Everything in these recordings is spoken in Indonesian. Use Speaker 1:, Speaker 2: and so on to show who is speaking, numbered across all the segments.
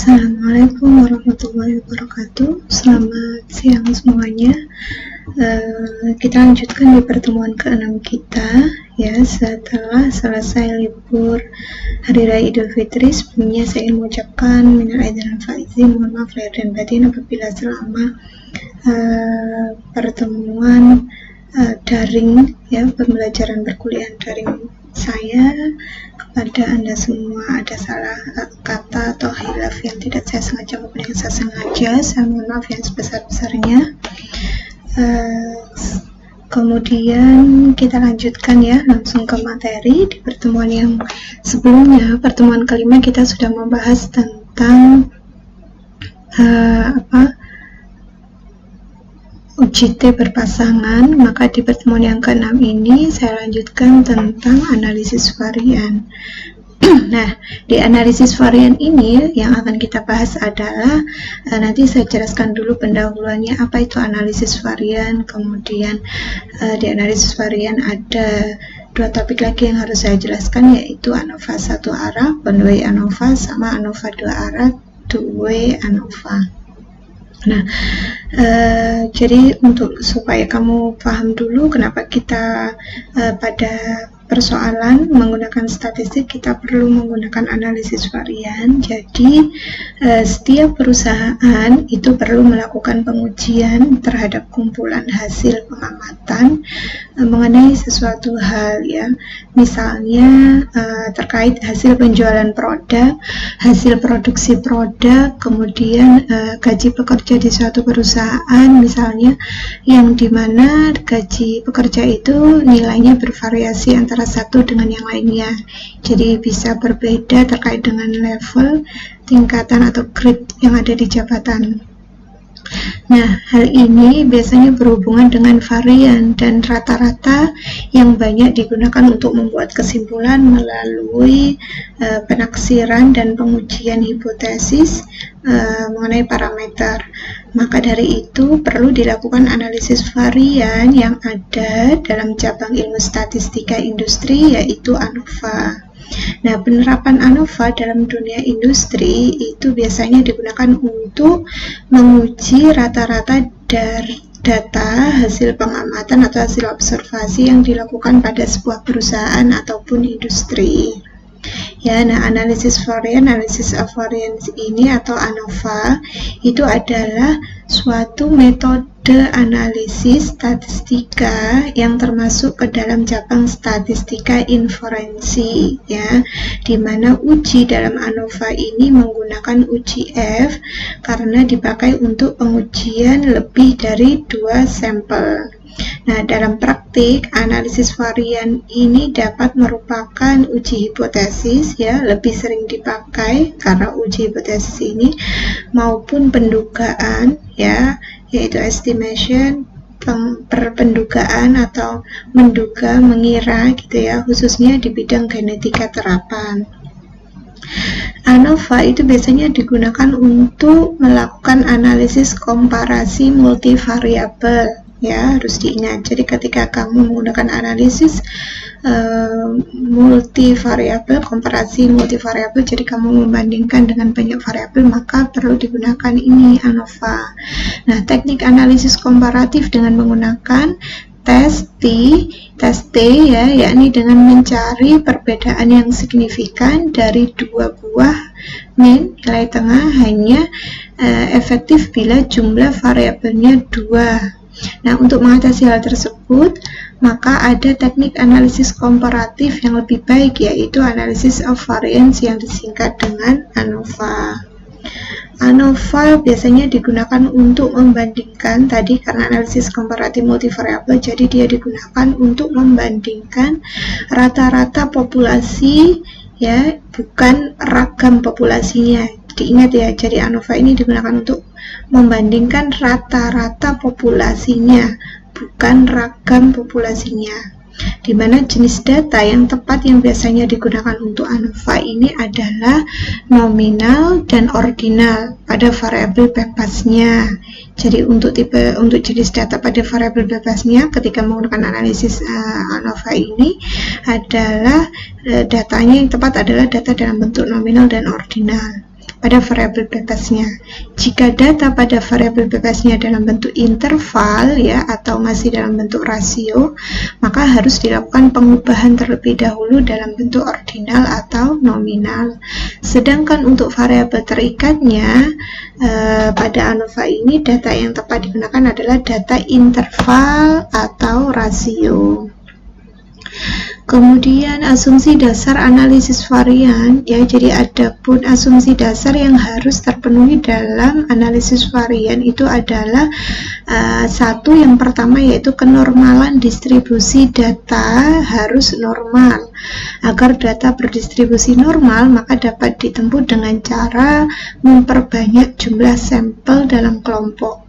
Speaker 1: Assalamualaikum warahmatullahi wabarakatuh. Selamat siang semuanya. Kita lanjutkan di pertemuan ke-6 kita ya, setelah selesai libur Hari Raya Idul Fitri. Sebelumnya saya ingin mengucapkan minal aidin wal faizin, mohon maaf lahir dan batin apabila selama pertemuan daring ya, pembelajaran perkuliahan daring saya kepada Anda semua ada salah kata atau hilaf yang tidak saya sengaja maupun yang saya sengaja, saya mohon maaf yang sebesar-besarnya. Kemudian kita lanjutkan ya, langsung ke materi. Di pertemuan yang sebelumnya, pertemuan kelima, kita sudah membahas tentang UJT berpasangan. Maka di pertemuan yang ke-6 ini saya lanjutkan tentang analisis varian. Nah, di analisis varian ini yang akan kita bahas adalah nanti saya jelaskan dulu pendahuluannya apa itu analisis varian. Kemudian di analisis varian ada dua topik lagi yang harus saya jelaskan, yaitu ANOVA satu arah, one way ANOVA, sama ANOVA dua arah, two way ANOVA. Nah, jadi supaya kamu paham dulu kenapa kita pada persoalan menggunakan statistik kita perlu menggunakan analisis varian. Jadi setiap perusahaan itu perlu melakukan pengujian terhadap kumpulan hasil pengamatan mengenai sesuatu hal ya. Misalnya terkait hasil penjualan produk, hasil produksi produk, kemudian gaji pekerja di suatu perusahaan misalnya, yang dimana gaji pekerja itu nilainya bervariasi antara satu dengan yang lainnya, jadi bisa berbeda terkait dengan level, tingkatan atau grade yang ada di jabatan. Nah, hal ini biasanya berhubungan dengan varian dan rata-rata yang banyak digunakan untuk membuat kesimpulan melalui penaksiran dan pengujian hipotesis mengenai parameter. Maka dari itu perlu dilakukan analisis varian yang ada dalam cabang ilmu statistika industri, yaitu ANOVA. Nah, penerapan ANOVA dalam dunia industri itu biasanya digunakan untuk menguji rata-rata dari data hasil pengamatan atau hasil observasi yang dilakukan pada sebuah perusahaan ataupun industri. Ya, nah analisis of variance ini atau ANOVA itu adalah suatu metode analisis statistika yang termasuk ke dalam cabang statistika inferensi ya, di mana uji dalam ANOVA ini menggunakan uji F karena dipakai untuk pengujian lebih dari 2 sampel. Nah, dalam praktik, analisis varian ini dapat merupakan uji hipotesis ya, lebih sering dipakai karena uji hipotesis ini, maupun pendugaan ya, yaitu estimation, perpendugaan atau menduga, mengira gitu ya, khususnya di bidang genetika terapan. ANOVA itu biasanya digunakan untuk melakukan analisis komparasi multivariabel ya, harus diingat. Jadi ketika kamu menggunakan analisis multivariabel, komparasi multivariabel, jadi kamu membandingkan dengan banyak variabel, maka perlu digunakan ini ANOVA. Nah, teknik analisis komparatif dengan menggunakan tes T ya, yakni dengan mencari perbedaan yang signifikan dari dua buah mean nilai tengah hanya efektif bila jumlah variabelnya 2. Nah, untuk mengatasi hal tersebut, maka ada teknik analisis komparatif yang lebih baik, yaitu analisis of variance yang disingkat dengan ANOVA. ANOVA biasanya digunakan untuk membandingkan tadi, karena analisis komparatif multivariabel, jadi dia digunakan untuk membandingkan rata-rata populasi ya, bukan ragam populasinya. Diingat ya, jadi ANOVA ini digunakan untuk membandingkan rata-rata populasinya, bukan ragam populasinya. Di mana jenis data yang tepat yang biasanya digunakan untuk ANOVA ini adalah nominal dan ordinal pada variabel bebasnya. Jadi untuk jenis data pada variabel bebasnya, ketika menggunakan analisis ANOVA ini adalah datanya yang tepat adalah data dalam bentuk nominal dan ordinal. pada variabel bebasnya. Jika data pada variabel bebasnya dalam bentuk interval ya atau masih dalam bentuk rasio, maka harus dilakukan pengubahan terlebih dahulu dalam bentuk ordinal atau nominal. Sedangkan untuk variabel terikatnya pada ANOVA ini data yang tepat digunakan adalah data interval atau rasio. Kemudian asumsi dasar analisis varian ya, jadi ada pun asumsi dasar yang harus terpenuhi dalam analisis varian itu adalah satu, yang pertama yaitu kenormalan distribusi data harus normal. Agar data berdistribusi normal maka dapat ditempuh dengan cara memperbanyak jumlah sampel dalam kelompok.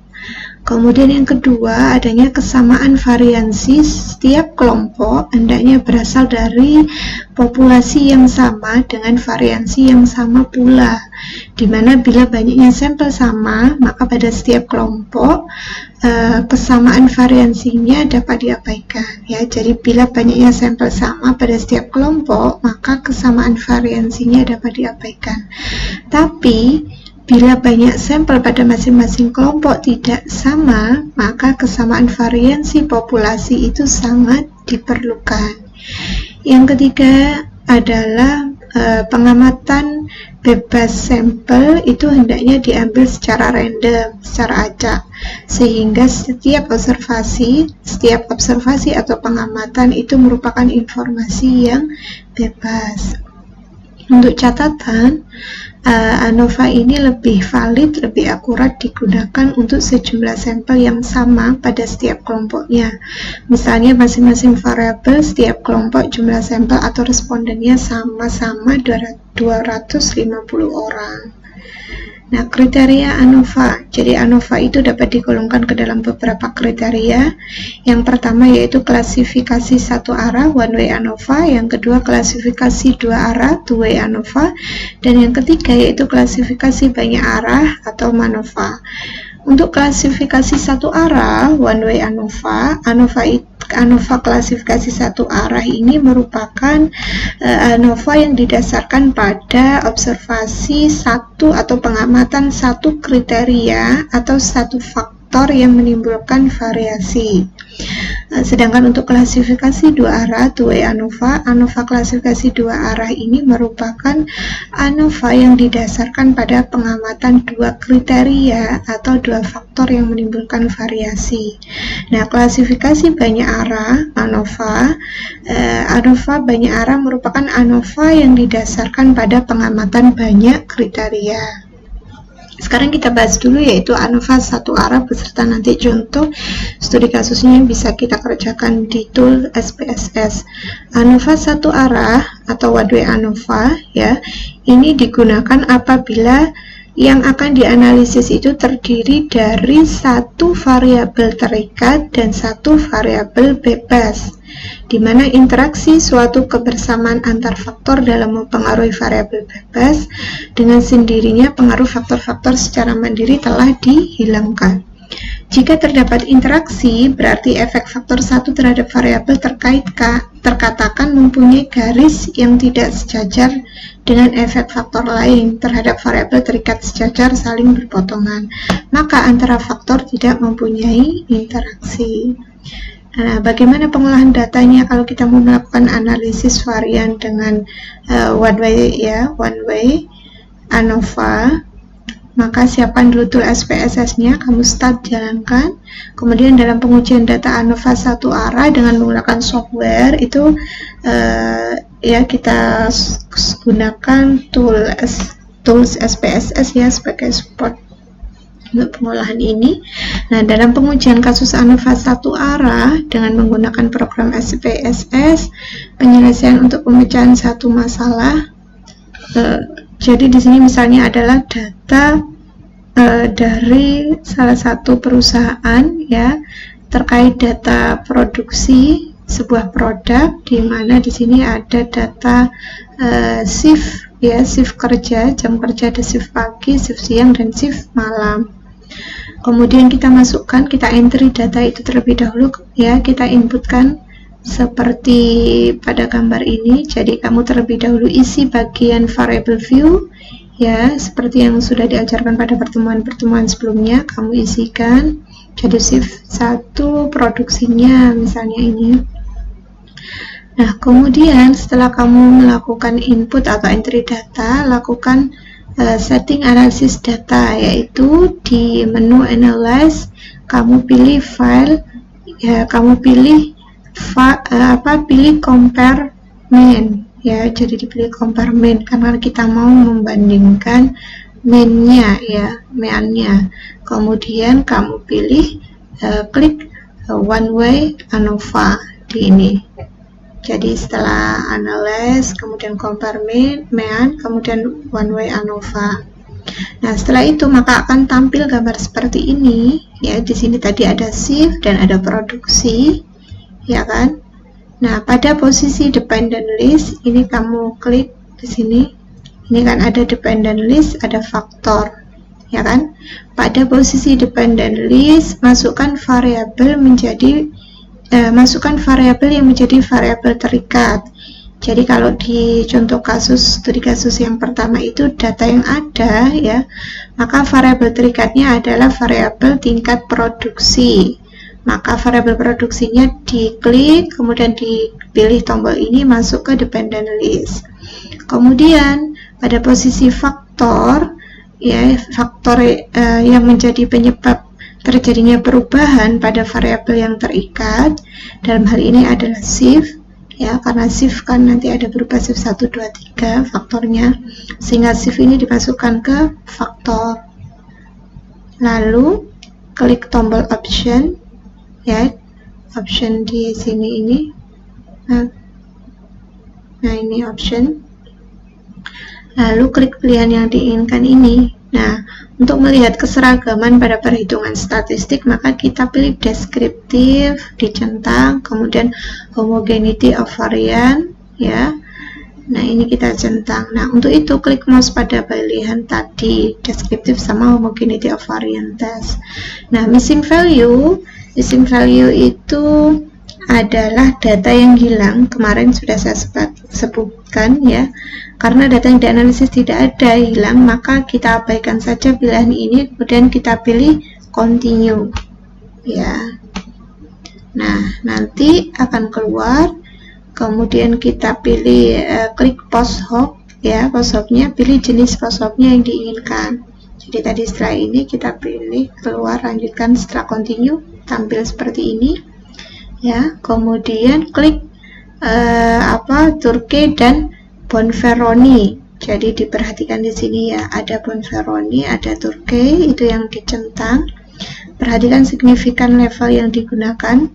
Speaker 1: Kemudian yang kedua, adanya kesamaan variansi setiap kelompok hendaknya berasal dari populasi yang sama dengan variansi yang sama pula, di mana bila banyaknya sampel sama, maka pada setiap kelompok kesamaan variansinya dapat diabaikan ya. Jadi bila banyaknya sampel sama pada setiap kelompok, maka kesamaan variansinya dapat diabaikan. Tapi bila banyak sampel pada masing-masing kelompok tidak sama, maka kesamaan variansi populasi itu sangat diperlukan. Yang ketiga adalah pengamatan bebas sampel itu hendaknya diambil secara random, secara acak, sehingga setiap observasi atau pengamatan itu merupakan informasi yang bebas. Untuk catatan, ANOVA ini lebih valid, lebih akurat digunakan untuk sejumlah sampel yang sama pada setiap kelompoknya. Misalnya masing-masing variabel setiap kelompok jumlah sampel atau respondennya sama-sama 250 orang. Nah, kriteria ANOVA. Jadi ANOVA itu dapat digolongkan ke dalam beberapa kriteria. Yang pertama yaitu klasifikasi satu arah, one way ANOVA. Yang kedua klasifikasi dua arah, two way ANOVA. Dan yang ketiga yaitu klasifikasi banyak arah atau MANOVA. Untuk klasifikasi satu arah, one way ANOVA, ANOVA klasifikasi satu arah ini merupakan ANOVA yang didasarkan pada observasi satu atau pengamatan satu kriteria atau satu faktor yang menimbulkan variasi. Sedangkan untuk klasifikasi dua arah, two way ANOVA, ANOVA klasifikasi dua arah ini merupakan ANOVA yang didasarkan pada pengamatan dua kriteria atau dua faktor yang menimbulkan variasi. Nah, klasifikasi banyak arah ANOVA, ANOVA banyak arah merupakan ANOVA yang didasarkan pada pengamatan banyak kriteria. Sekarang kita bahas dulu yaitu ANOVA satu arah beserta nanti contoh studi kasusnya yang bisa kita kerjakan di tool SPSS. ANOVA satu arah atau one way ANOVA ya, ini digunakan apabila yang akan dianalisis itu terdiri dari satu variabel terikat dan satu variabel bebas, di mana interaksi suatu kebersamaan antar faktor dalam mempengaruhi variabel bebas dengan sendirinya pengaruh faktor-faktor secara mandiri telah dihilangkan. Jika terdapat interaksi, berarti efek faktor satu terhadap variabel terkatakan mempunyai garis yang tidak sejajar dengan efek faktor lain terhadap variabel terikat sejajar saling berpotongan. Maka antara faktor tidak mempunyai interaksi. Nah, bagaimana pengolahan datanya kalau kita mau melakukan analisis varian dengan one way ANOVA? Maka siapkan dulu tool SPSS-nya, kamu start jalankan. Kemudian dalam pengujian data ANOVA satu arah dengan menggunakan software itu kita gunakan tools SPSS ya sebagai support untuk pengolahan ini. Nah, dalam pengujian kasus ANOVA satu arah dengan menggunakan program SPSS, penyelesaian untuk pemecahan satu masalah. Jadi di sini misalnya adalah data dari salah satu perusahaan ya terkait data produksi sebuah produk, di mana di sini ada data shift ya, shift kerja, jam kerja ada shift pagi, shift siang dan shift malam. Kemudian kita masukkan, kita entry data itu terlebih dahulu ya, kita inputkan seperti pada gambar ini. Jadi kamu terlebih dahulu isi bagian variable view ya, seperti yang sudah diajarkan pada pertemuan-pertemuan sebelumnya. Kamu isikan. Jadi shift 1 produksinya misalnya ini. Nah, kemudian setelah kamu melakukan input atau entry data, lakukan setting analisis data, yaitu di menu analyze kamu pilih file, ya, kamu pilih pilih compare main, ya. Jadi dipilih compare main karena kita mau membandingkan mainnya, ya, mainnya. Kemudian kamu pilih klik one way ANOVA di ini. Jadi setelah analyze, kemudian compare main, kemudian one way ANOVA. Nah, setelah itu maka akan tampil gambar seperti ini, ya. Di sini tadi ada shift dan ada produksi, ya kan? Nah, pada posisi dependent list ini kamu klik di sini. Ini kan ada dependent list, ada faktor, ya kan? Pada posisi dependent list masukkan variabel yang menjadi variabel terikat. Jadi kalau di contoh studi kasus yang pertama itu data yang ada, ya, maka variabel terikatnya adalah variabel tingkat produksi. Maka variabel produksinya diklik, kemudian dipilih tombol ini masuk ke dependent list. Kemudian pada posisi faktor, ya, faktor yang menjadi penyebab terjadinya perubahan pada variabel yang terikat, dalam hal ini adalah shift, ya, karena shift kan nanti ada berupa shift 1, 2, 3 faktornya, sehingga shift ini dimasukkan ke faktor. Lalu klik tombol option, ya, option di sini ini. Nah, ini option. Lalu klik pilihan yang diinginkan ini. Nah, untuk melihat keseragaman pada perhitungan statistik, maka kita pilih deskriptif, dicentang, kemudian homogeneity of variance, ya. Nah, ini kita centang. Nah, untuk itu klik mouse pada pilihan tadi, deskriptif sama homogeneity of variance test. Nah, missing value itu adalah data yang hilang. Kemarin sudah saya sebutkan, ya. Karena data yang dianalisis tidak ada hilang, maka kita abaikan saja pilihan ini, kemudian kita pilih continue, ya. Nah, nanti akan keluar, kemudian kita pilih klik post hop, ya, post hopnya, pilih jenis post hopnya yang diinginkan. Jadi tadi setelah ini kita pilih keluar, lanjutkan, setelah continue tampil seperti ini, ya. Kemudian klik Turkey dan Bonferroni. Jadi diperhatikan di sini, ya, ada Bonferroni, ada Turkey, itu yang dicentang. Perhatikan signifikan level yang digunakan.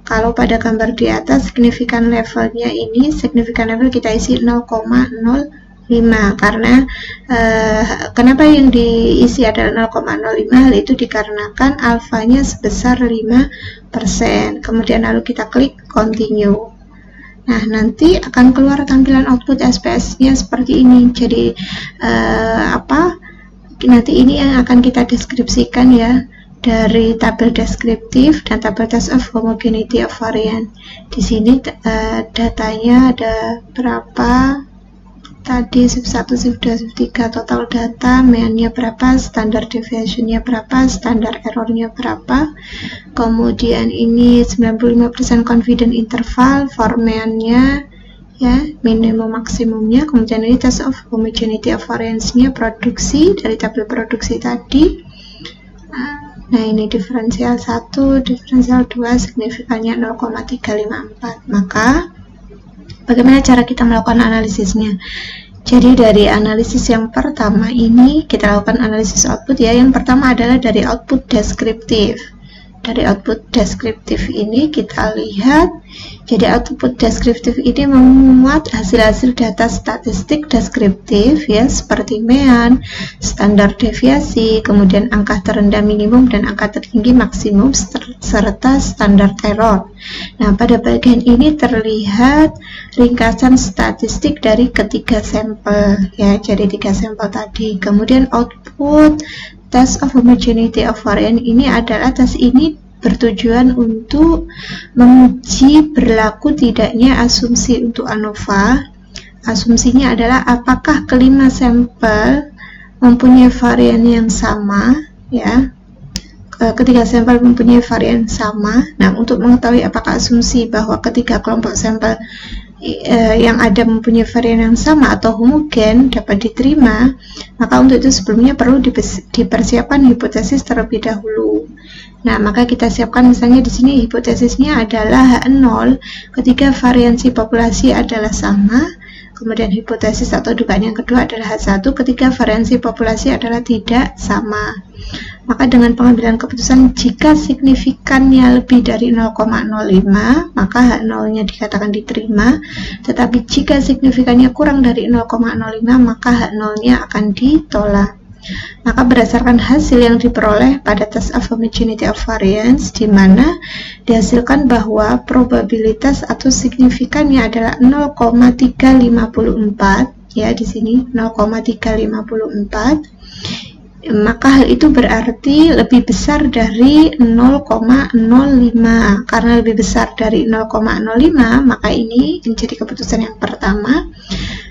Speaker 1: Kalau pada gambar di atas signifikan levelnya ini, signifikan level kita isi 0,05 karena kenapa yang diisi adalah 0,05? Hal itu dikarenakan alfanya sebesar 5%. Kemudian lalu kita klik continue. Nah, nanti akan keluar tampilan output SPS-nya seperti ini. Jadi nanti ini yang akan kita deskripsikan, ya, dari tabel deskriptif dan tabel test of homogeneity of variance. Di sini datanya ada berapa? Tadi shift 1, shift 2, shift 3 total data, mean-nya berapa, standar deviation-nya berapa, standar error-nya berapa. Kemudian ini 95% confident interval for mean-nya, ya, minimum maksimumnya. Kemudian ini test of homogeneity of variance-nya, produksi dari tabel produksi tadi. Nah, ini diferensial 1, diferensial 2, signifikannya 0,354. Maka bagaimana cara kita melakukan analisisnya? Jadi dari analisis yang pertama ini kita lakukan analisis output, ya. Yang pertama adalah dari output deskriptif. Dari output deskriptif ini kita lihat, jadi output deskriptif ini memuat hasil-hasil data statistik deskriptif, ya, seperti mean, standar deviasi, kemudian angka terendah minimum dan angka tertinggi maksimum, serta standar error. Nah, pada bagian ini terlihat ringkasan statistik dari ketiga sampel, ya, jadi 3 sampel tadi. Kemudian output test of homogeneity of variance ini adalah tes ini bertujuan untuk menguji berlaku tidaknya asumsi untuk ANOVA. Asumsinya adalah apakah kelima sampel mempunyai varian yang sama, ya. Ketiga sampel mempunyai varian sama. Nah, untuk mengetahui apakah asumsi bahwa ketiga kelompok sampel yang ada mempunyai varian yang sama atau homogen dapat diterima, maka untuk itu sebelumnya perlu dipersiapkan hipotesis terlebih dahulu. Nah, maka kita siapkan misalnya di sini hipotesisnya adalah H0 ketika variansi populasi adalah sama. Kemudian hipotesis atau dugaan yang kedua adalah H1 ketika variansi populasi adalah tidak sama. Maka dengan pengambilan keputusan jika signifikannya lebih dari 0,05 maka H0-nya dikatakan diterima, tetapi jika signifikannya kurang dari 0,05 maka H0-nya akan ditolak. Maka berdasarkan hasil yang diperoleh pada tes of homogeneity of variance, di mana dihasilkan bahwa probabilitas atau signifikannya adalah 0,354, ya di sini 0,354, maka hal itu berarti lebih besar dari 0,05. Karena lebih besar dari 0,05 maka ini menjadi keputusan yang pertama,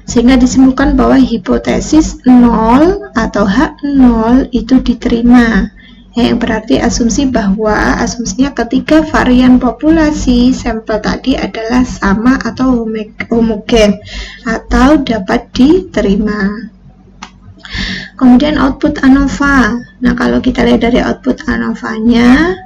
Speaker 1: sehingga disimpulkan bahwa hipotesis 0 atau H0 itu diterima, yang berarti asumsinya ketika varian populasi sampel tadi adalah sama atau homogen atau dapat diterima. Kemudian output ANOVA. Nah, kalau kita lihat dari output ANOVA-nya,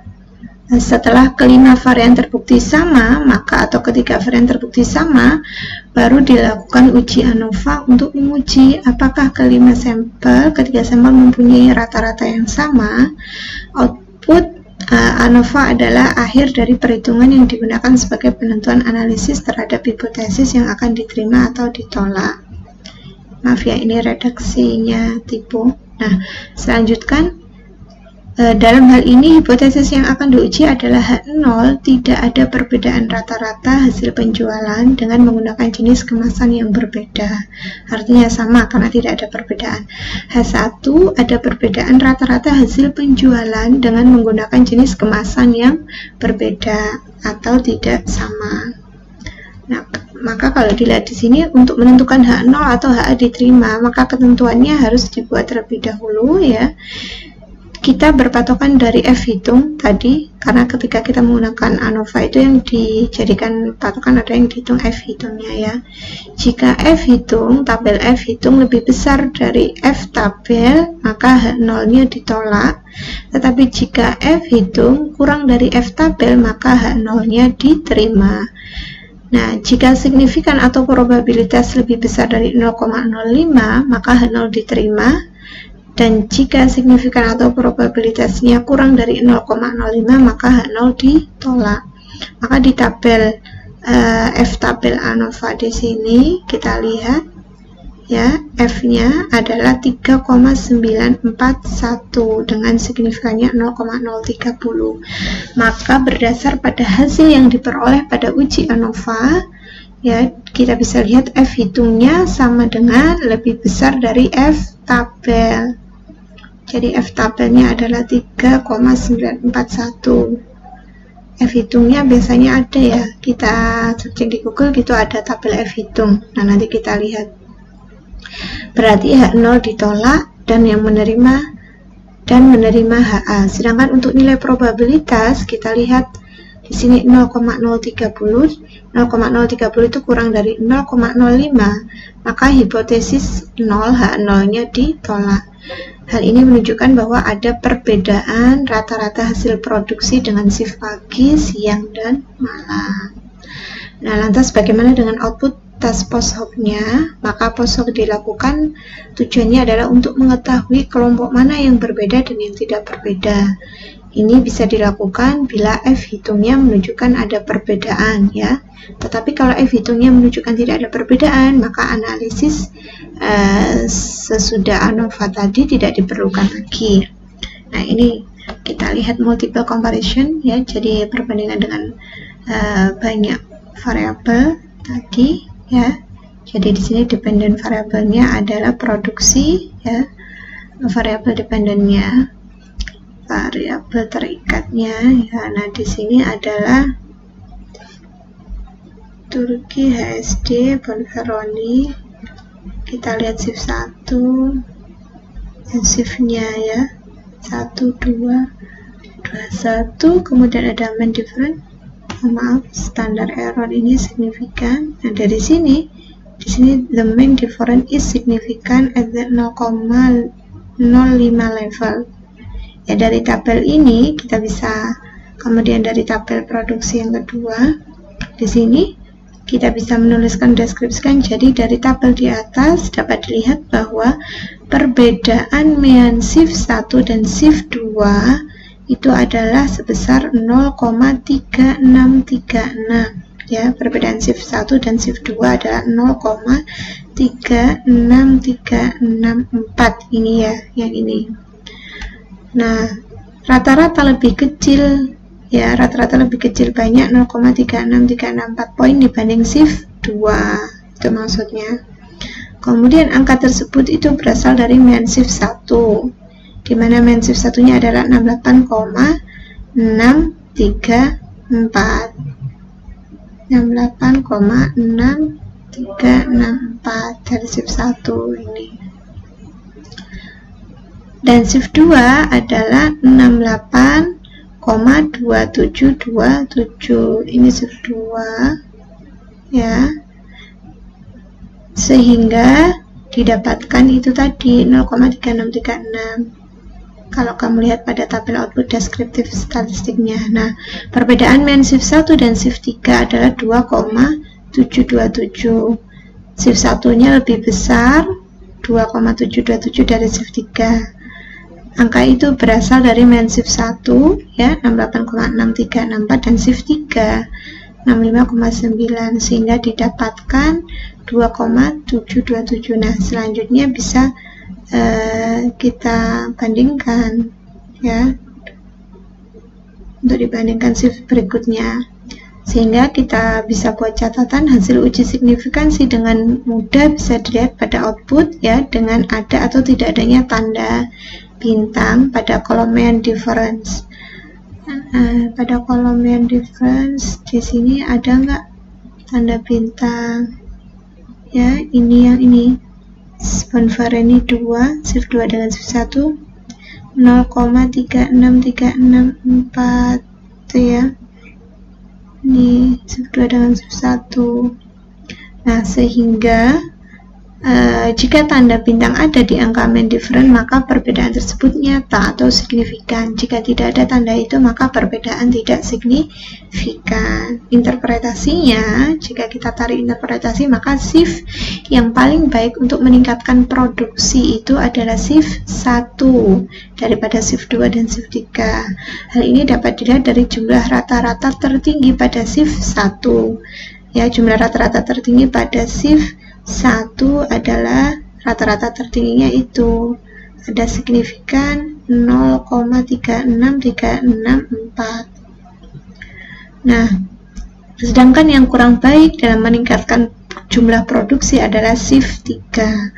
Speaker 1: setelah kelima varian terbukti sama, maka atau ketika varian terbukti sama, baru dilakukan uji ANOVA untuk menguji apakah ketiga sampel mempunyai rata-rata yang sama. Output ANOVA adalah akhir dari perhitungan yang digunakan sebagai penentuan analisis terhadap hipotesis yang akan diterima atau ditolak. Maaf ya, ini redaksinya tipu. Nah, selanjutkan, dalam hal ini hipotesis yang akan diuji adalah H0 tidak ada perbedaan rata-rata hasil penjualan dengan menggunakan jenis kemasan yang berbeda. Artinya sama karena tidak ada perbedaan. H1 ada perbedaan rata-rata hasil penjualan dengan menggunakan jenis kemasan yang berbeda atau tidak sama. Nah, maka kalau dilihat di sini untuk menentukan H0 atau HA diterima, maka ketentuannya harus dibuat terlebih dahulu, ya. Kita berpatokan dari F hitung tadi, karena ketika kita menggunakan ANOVA itu yang dijadikan patokan ada yang dihitung F hitungnya, ya. Jika F hitung, tabel F hitung lebih besar dari F tabel, maka H0-nya ditolak. Tetapi jika F hitung kurang dari F tabel, maka H0-nya diterima. Nah, jika signifikan atau probabilitas lebih besar dari 0,05, maka H0 diterima. Dan jika signifikan atau probabilitasnya kurang dari 0,05, maka H0 ditolak. Maka di tabel F tabel ANOVA di sini kita lihat, ya, F-nya adalah 3,941 dengan signifikannya 0,030. Maka berdasar pada hasil yang diperoleh pada uji ANOVA, ya, kita bisa lihat F hitungnya sama dengan lebih besar dari F tabel. Jadi F tabelnya adalah 3,941. F hitungnya biasanya ada, ya, kita searching di Google gitu ada tabel F hitung. Nah, nanti kita lihat. Berarti H0 ditolak dan yang menerima HA. Sedangkan untuk nilai probabilitas kita lihat di sini 0,030. 0,030 itu kurang dari 0,05, maka hipotesis 0 H0-nya ditolak. Hal ini menunjukkan bahwa ada perbedaan rata-rata hasil produksi dengan shift pagi, siang, dan malam. Nah, lantas bagaimana dengan output tes post-hoc-nya? Maka post-hoc dilakukan tujuannya adalah untuk mengetahui kelompok mana yang berbeda dan yang tidak berbeda. Ini bisa dilakukan bila F hitungnya menunjukkan ada perbedaan, ya. Tetapi kalau F hitungnya menunjukkan tidak ada perbedaan, maka analisis sesudah ANOVA tadi tidak diperlukan lagi. Nah, ini kita lihat multiple comparison, ya. Jadi perbandingan dengan banyak variabel tadi, ya. Jadi di sini dependent variabelnya adalah produksi, ya. Variabel dependennya, variabel terikatnya, ya. Nah, di sini adalah Turki, HSD, Bonferroni. Kita lihat shift 1. shift-nya ya, 1, 2, 1, kemudian ada main difference, maaf, standar error ini signifikan. Nah, dari sini, di sini the main difference is significant at the 0,05 level. Ya, dari tabel ini kita bisa, kemudian dari tabel produksi yang kedua, di sini kita bisa menuliskan, deskripsikan. Jadi dari tabel di atas dapat dilihat bahwa perbedaan mean shift 1 dan shift 2 itu adalah sebesar 0,3636 ya. Perbedaan shift 1 dan shift 2 adalah 0,36364 ini ya, yang ini. Nah, rata-rata lebih kecil ya, rata-rata lebih kecil banyak 0,36364 poin dibanding shift 2, itu maksudnya. Kemudian angka tersebut itu berasal dari mean shift 1, di mana mean shift satunya adalah 68,634 dari shift 1 ini. Dan shift 2 adalah 68,2727, ini shift 2 ya, sehingga didapatkan itu tadi 0,3636 kalau kamu lihat pada tabel output deskriptif statistiknya. Nah, perbedaan mean shift 1 dan shift 3 adalah 2,727. Shift 1-nya lebih besar, 2,727 dari shift 3. Angka itu berasal dari mean shift 1 ya, 68,6364 dan shift 3 65,9, sehingga didapatkan 2,727. Nah, selanjutnya bisa kita bandingkan ya, untuk dibandingkan shift berikutnya, sehingga kita bisa buat catatan hasil uji signifikansi dengan mudah bisa dilihat pada output ya, dengan ada atau tidak adanya tanda bintang pada kolom mean difference. Pada kolom mean difference di sini ada nggak tanda bintang ya, ini yang ini Bonvareni 2, shift 2 dengan shift 1 0,36364 itu ya, ini shift 2 dengan shift 1. Nah, sehingga jika tanda bintang ada di angka mean difference, maka perbedaan tersebut nyata atau signifikan. Jika tidak ada tanda itu, maka perbedaan tidak signifikan. Interpretasinya, jika kita tarik interpretasi, maka shift yang paling baik untuk meningkatkan produksi itu adalah shift 1 daripada shift 2 dan shift 3. Hal ini dapat dilihat dari jumlah rata-rata tertinggi pada shift 1. Ya, jumlah rata-rata tertinggi pada shift 1 adalah rata-rata tertingginya itu ada signifikan 0,36364. Nah, sedangkan yang kurang baik dalam meningkatkan jumlah produksi adalah shift 3.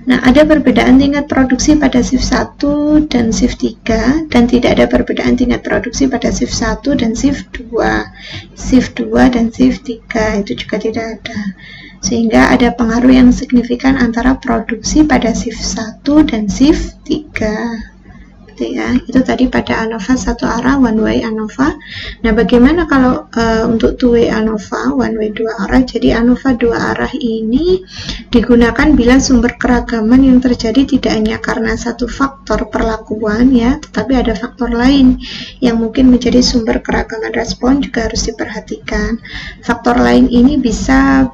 Speaker 1: Nah, ada perbedaan tingkat produksi pada shift 1 dan shift 3, dan tidak ada perbedaan tingkat produksi pada shift 1 dan shift 2. Shift 2 dan shift 3 itu juga tidak ada. Sehingga ada pengaruh yang signifikan antara produksi pada shift 1 dan shift 3. Ya, itu tadi pada ANOVA satu arah, one way ANOVA. Nah, bagaimana kalau untuk two way ANOVA, one way dua arah? Jadi ANOVA dua arah ini digunakan bila sumber keragaman yang terjadi tidak hanya karena satu faktor perlakuan ya, tetapi ada faktor lain yang mungkin menjadi sumber keragaman respon juga harus diperhatikan. Faktor lain ini bisa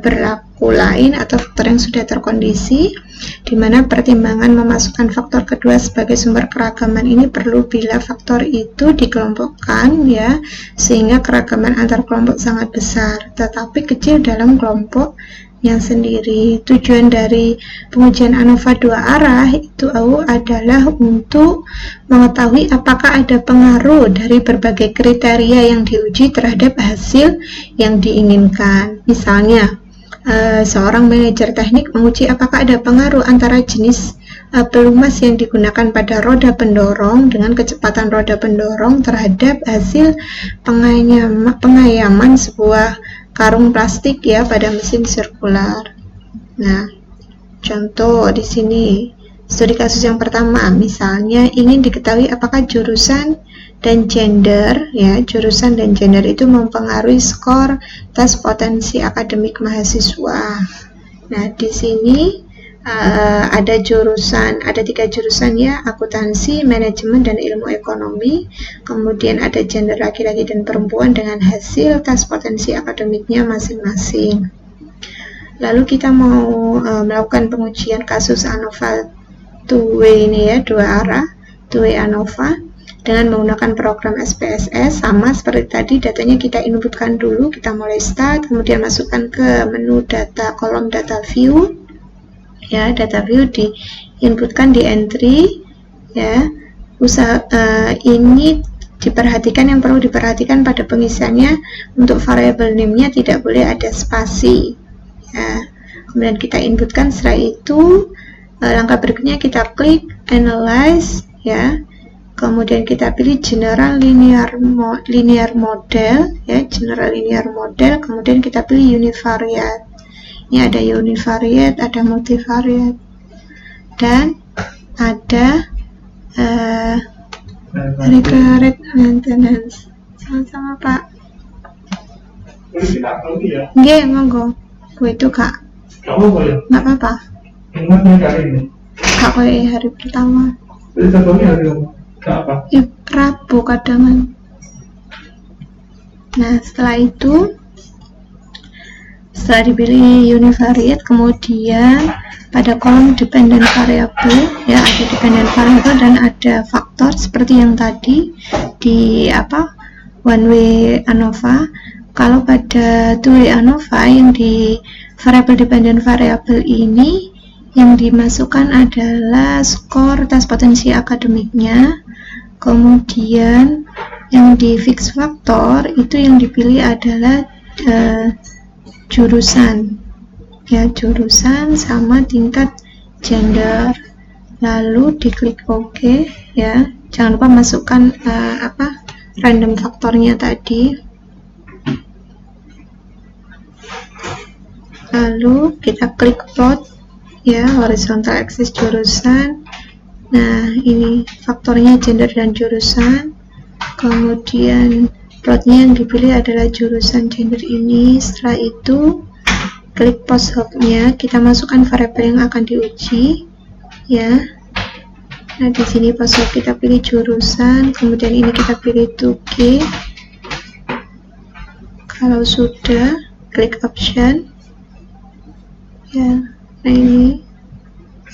Speaker 1: berlaku lain atau faktor yang sudah terkondisi, di mana pertimbangan memasukkan faktor kedua sebagai sumber keragaman ini perlu bila faktor itu dikelompokkan ya, sehingga keragaman antar kelompok sangat besar tetapi kecil dalam kelompok yang sendiri. Tujuan dari pengujian ANOVA dua arah itu adalah untuk mengetahui apakah ada pengaruh dari berbagai kriteria yang diuji terhadap hasil yang diinginkan. Misalnya, seorang manajer teknik menguji apakah ada pengaruh antara jenis pelumas yang digunakan pada roda pendorong dengan kecepatan roda pendorong terhadap hasil pengayaman sebuah karung plastik ya pada mesin sirkular. Nah, contoh di sini Studi kasus yang pertama, misalnya ingin diketahui apakah jurusan dan gender, ya, jurusan dan gender itu mempengaruhi skor tes potensi akademik mahasiswa. Nah, di sini ada tiga jurusan ya, akuntansi, manajemen, dan ilmu ekonomi. Kemudian ada gender laki-laki dan perempuan dengan hasil tes potensi akademiknya masing-masing. Lalu kita mau melakukan pengujian kasus ANOVA 2-way ini ya, 2 arah, 2-way ANOVA dengan menggunakan program SPSS. Sama seperti tadi, datanya kita inputkan dulu, kita mulai start, kemudian masukkan ke menu data, kolom data view ya, data view diinputkan di entry ya. Ini diperhatikan, yang perlu diperhatikan pada pengisiannya, untuk variable name-nya tidak boleh ada spasi ya. Kemudian kita inputkan, setelah itu langkah berikutnya kita klik analyze ya. Kemudian kita pilih general linear model ya, general linear model. Kemudian kita pilih univariate. Ini ada univariate, ada multivariate, dan ada recurrent maintenance. Sama-sama Pak. Nggih, monggo. Itu Kak. Nggak apa-apa. Kak kayak hari pertama. Ya, Rabu kadangan. Nah, setelah itu, setelah dipilih univariate, kemudian pada kolom dependent variable ya, ada dependent variable dan ada faktor seperti yang tadi di one way ANOVA. Kalau pada two way ANOVA yang di variable dependent variable ini, yang dimasukkan adalah skor tes potensi akademiknya. Kemudian yang di fix faktor itu yang dipilih adalah jurusan ya, jurusan sama tingkat gender. Lalu diklik OK ya, jangan lupa masukkan random faktornya tadi. Lalu kita klik plot ya, horizontal axis jurusan. Nah, ini faktornya gender dan jurusan. Kemudian plotnya yang dipilih adalah jurusan gender ini. Setelah itu klik post hub-nya, kita masukkan variabel yang akan diuji ya. Nah, di sini post hub kita pilih jurusan, kemudian ini kita pilih 2G. Kalau sudah, klik option ya. Nah, ini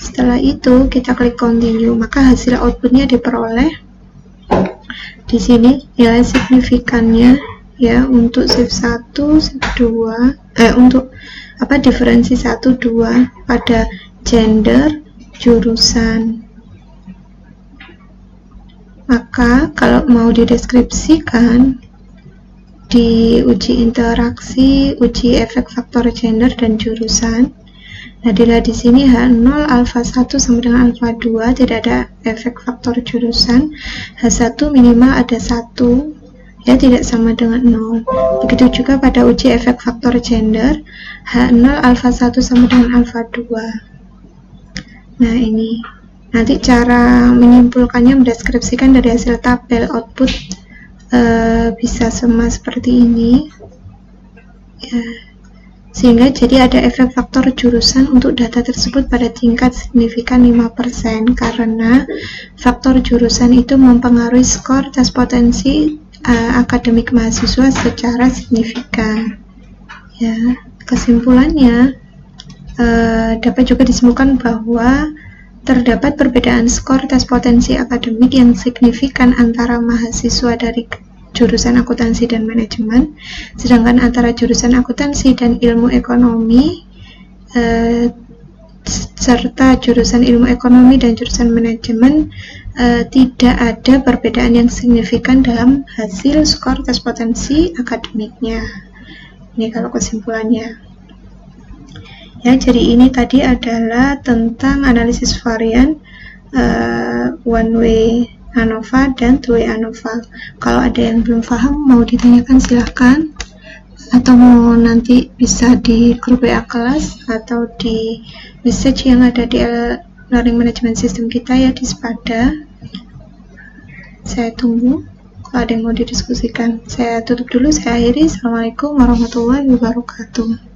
Speaker 1: setelah itu kita klik continue, maka hasil outputnya diperoleh di sini, nilai signifikannya ya, untuk shift 1, shift 2 untuk diferensi 1, 2 pada gender, jurusan. Maka kalau mau dideskripsikan, diuji interaksi, uji efek faktor gender dan jurusan. Nah, dilihat di sini H0 alfa 1 sama dengan alfa 2, tidak ada efek faktor jurusan. H1 minimal ada 1 ya, tidak sama dengan 0. Begitu juga pada uji efek faktor gender, H0 alfa 1 sama dengan alfa 2. Nah, ini nanti cara menyimpulkannya, mendeskripsikan dari hasil tabel output bisa sama seperti ini ya. Sehingga jadi ada efek faktor jurusan untuk data tersebut pada tingkat signifikan 5%, karena faktor jurusan itu mempengaruhi skor tes potensi akademik mahasiswa secara signifikan ya. Kesimpulannya, dapat juga disimpulkan bahwa terdapat perbedaan skor tes potensi akademik yang signifikan antara mahasiswa dari jurusan akuntansi dan manajemen, sedangkan antara jurusan akuntansi dan ilmu ekonomi serta jurusan ilmu ekonomi dan jurusan manajemen tidak ada perbedaan yang signifikan dalam hasil skor tes potensi akademiknya. Ini kalau kesimpulannya ya. Jadi ini tadi adalah tentang analisis varian one way ANOVA dan two way ANOVA. Kalau ada yang belum paham, mau ditanyakan silahkan, atau mau nanti bisa di grup WA kelas atau di message yang ada di learning management system kita ya di Spada. Saya tunggu kalau ada yang mau didiskusikan. Saya tutup dulu, saya akhiri. Assalamualaikum warahmatullahi wabarakatuh.